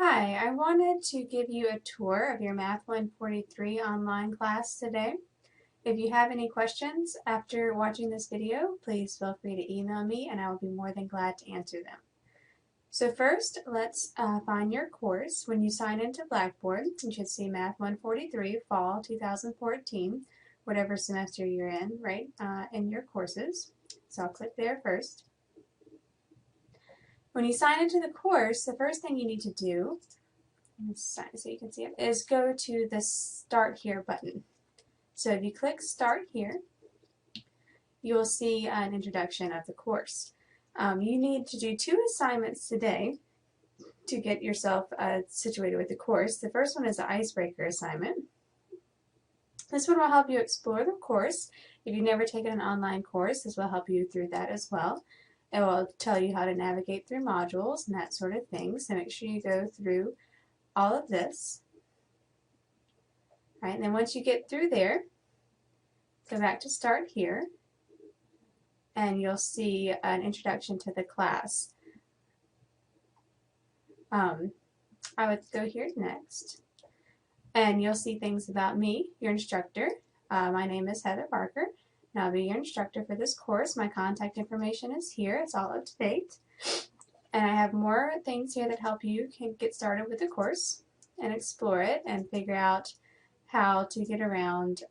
Hi, I wanted to give you a tour of your Math 143 online class today. If you have any questions after watching this video, please feel free to email me and I will be more than glad to answer them. So first, let's find your course. When you sign into Blackboard, you should see Math 143 Fall 2014, whatever semester you're in, right, in your courses. So I'll click there first. When you sign into the course, the first thing you need to do so you can see it, is go to the Start Here button. So if you click Start Here, you will see an introduction of the course. You need to do 2 assignments today to get yourself situated with the course. The first one is the icebreaker assignment. This one will help you explore the course. If you've never taken an online course, this will help you through that as well. It will tell you how to navigate through modules and that sort of thing, so make sure you go through all of this. Right, and then once you get through there, go back to Start Here, and you'll see an introduction to the class. I would go here next, and you'll see things about me, your instructor. My name is Heather Barker, and I'll be your instructor for this course. My contact information is here. It's all up to date. And I have more things here that help you get started with the course and explore it and figure out how to get around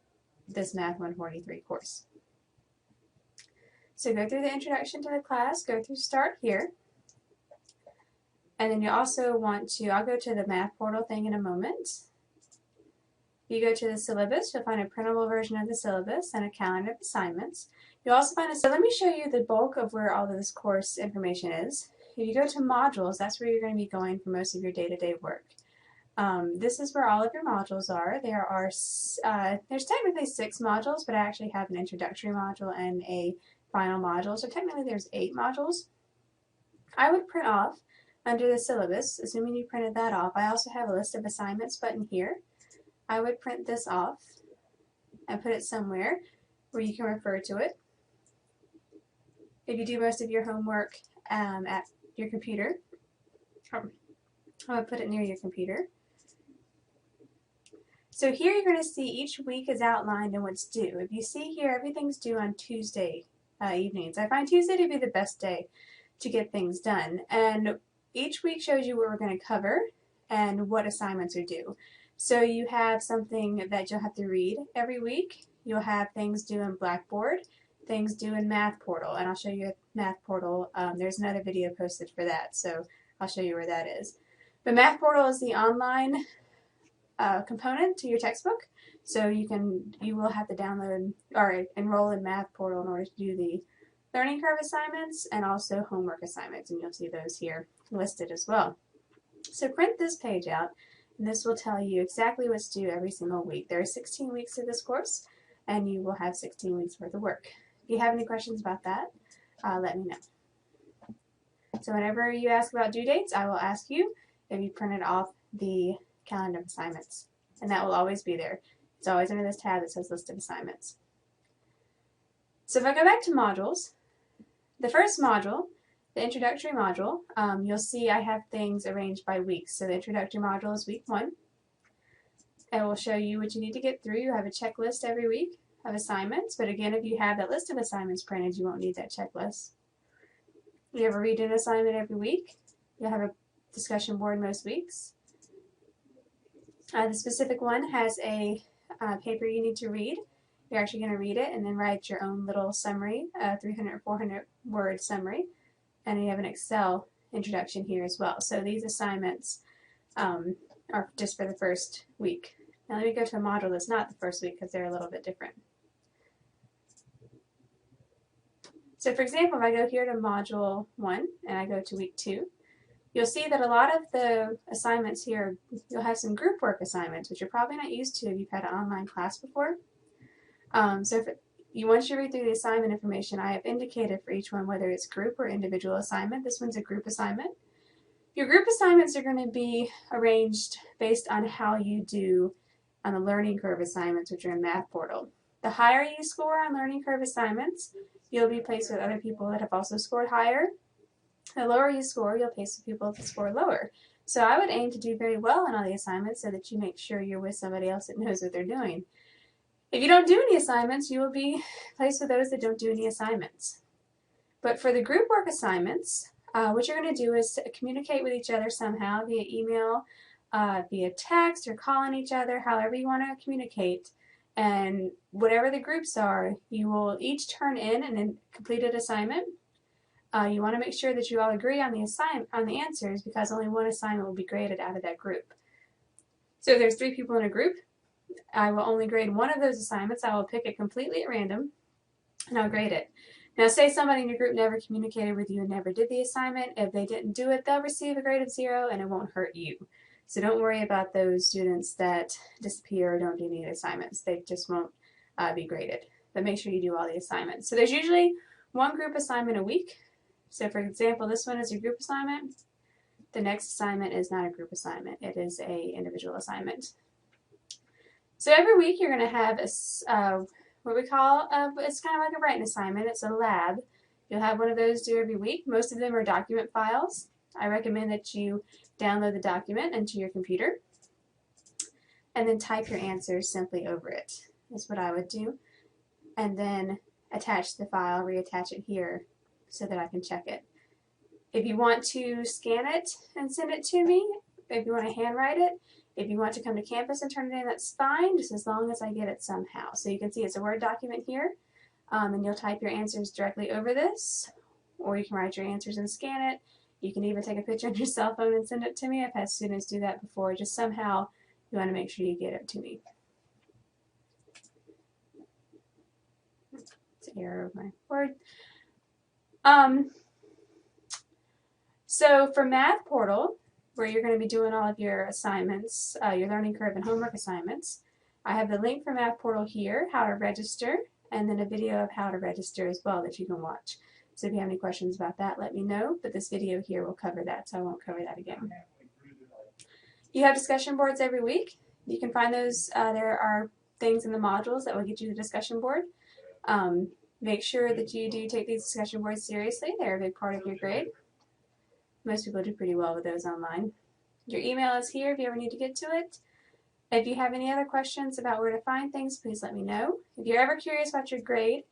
this Math 143 course. So go through the introduction to the class, go through Start Here, and then you also want to, I'll go to the math portal thing in a moment. You go to the syllabus, you'll find a printable version of the syllabus and a calendar of assignments. You'll also find so let me show you the bulk of where all of this course information is. If you go to modules, that's where you're going to be going for most of your day-to-day work. This is where all of your modules are. There's technically 6 modules, but I actually have an introductory module and a final module, so technically there's 8 modules. I would print off under the syllabus, assuming you printed that off. I also have a list of assignments button here. I would print this off and put it somewhere where you can refer to it. If you do most of your homework at your computer, I would put it near your computer. So here you're going to see each week is outlined and what's due. If you see here, everything's due on Tuesday evenings. I find Tuesday to be the best day to get things done. And each week shows you what we're going to cover and what assignments are due. So you have something that you'll have to read every week. You'll have things due in Blackboard, things due in Math Portal, and I'll show you Math Portal. There's another video posted for that, so I'll show you where that is. But Math Portal is the online component to your textbook, so you will have to download or enroll in Math Portal in order to do the learning curve assignments and also homework assignments, and you'll see those here listed as well. So print this page out, and this will tell you exactly what's due every single week. There are 16 weeks to this course, and you will have 16 weeks worth of work. If you have any questions about that, let me know. So whenever you ask about due dates, I will ask you if you printed off the calendar of assignments, and that will always be there. It's always under this tab that says list of assignments. So if I go back to modules, the first module, the introductory module, you'll see I have things arranged by weeks. So the introductory module is week 1. It will show you what you need to get through. You have a checklist every week of assignments, but again, if you have that list of assignments printed, you won't need that checklist. You have a read-in assignment every week. You'll have a discussion board most weeks. The specific one has a paper you need to read. You're actually going to read it and then write your own little summary, 300 or 400 word summary, and you have an Excel introduction here as well. So these assignments are just for the first week. Now let me go to a module that's not the first week because they're a little bit different. So for example, if I go here to module 1 and I go to week 2, you'll see that a lot of the assignments here, you'll have some group work assignments, which you're probably not used to if you've had an online class before. So if once you read through the assignment information, I have indicated for each one whether it's group or individual assignment. This one's a group assignment. Your group assignments are going to be arranged based on how you do on the learning curve assignments, which are in Math Portal. The higher you score on learning curve assignments, you'll be placed with other people that have also scored higher. The lower you score, you'll pace with people that score lower. So I would aim to do very well on all the assignments so that you make sure you're with somebody else that knows what they're doing. If you don't do any assignments, you will be placed with those that don't do any assignments. But for the group work assignments, what you're going to do is communicate with each other somehow via email, via text, or calling each other, however you want to communicate. And whatever the groups are, you will each turn in an completed assignment. You want to make sure that you all agree on the answers, because only one assignment will be graded out of that group. So if there's 3 people in a group, I will only grade one of those assignments. I will pick it completely at random, and I'll grade it. Now, say somebody in your group never communicated with you and never did the assignment. If they didn't do it, they'll receive a grade of 0, and it won't hurt you. So don't worry about those students that disappear or don't do any assignments. They just won't be graded. But make sure you do all the assignments. So there's usually one group assignment a week. So for example, this one is a group assignment. The next assignment is not a group assignment. It is an individual assignment. So every week you're going to have what we call, it's kind of like a writing assignment. It's a lab. You'll have one of those due every week. Most of them are document files. I recommend that you download the document into your computer and then type your answers simply over it. That's what I would do. And then attach the file, reattach it here so that I can check it. If you want to scan it and send it to me, if you want to handwrite it, if you want to come to campus and turn it in, that's fine, just as long as I get it somehow. So you can see it's a Word document here, and you'll type your answers directly over this, or you can write your answers and scan it. You can even take a picture on your cell phone and send it to me. I've had students do that before. Just somehow you want to make sure you get it to me. It's an error of my Word. So for Math Portal, where you're going to be doing all of your assignments, your learning curve and homework assignments, I have the link for Math Portal here, how to register, and then a video of how to register as well that you can watch. So if you have any questions about that, let me know, but this video here will cover that, so I won't cover that again. You have discussion boards every week. You can find those, there are things in the modules that will get you the discussion board. Make sure that you do take these discussion boards seriously. They're a big part of your grade. Most people do pretty well with those online. Your email is here if you ever need to get to it. If you have any other questions about where to find things, please let me know. If you're ever curious about your grade,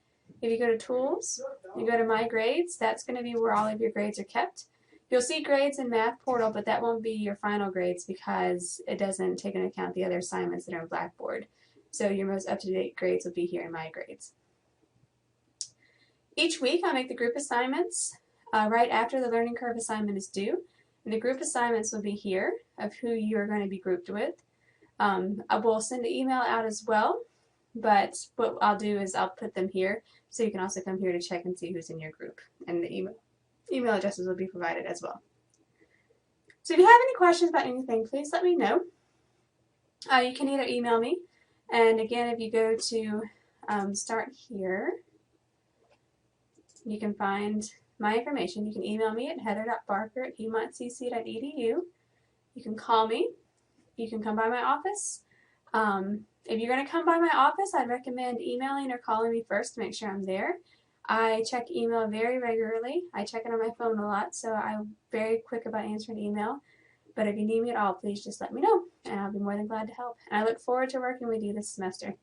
if you go to Tools, you go to My Grades, that's going to be where all of your grades are kept. You'll see grades in Math Portal, but that won't be your final grades because it doesn't take into account the other assignments that are in Blackboard. So your most up-to-date grades will be here in My Grades. Each week I make the group assignments right after the learning curve assignment is due. And the group assignments will be here of who you're going to be grouped with. I will send an email out as well, but what I'll do is I'll put them here so you can also come here to check and see who's in your group. And the email addresses will be provided as well. So if you have any questions about anything, please let me know. You can either email me, and again, if you go to start here, you can find my information. You can email me at heather.barker@humontcc.edu. You can call me. You can come by my office. If you're going to come by my office, I'd recommend emailing or calling me first to make sure I'm there. I check email very regularly. I check it on my phone a lot, so I'm very quick about answering email. But if you need me at all, please just let me know, and I'll be more than glad to help. And I look forward to working with you this semester.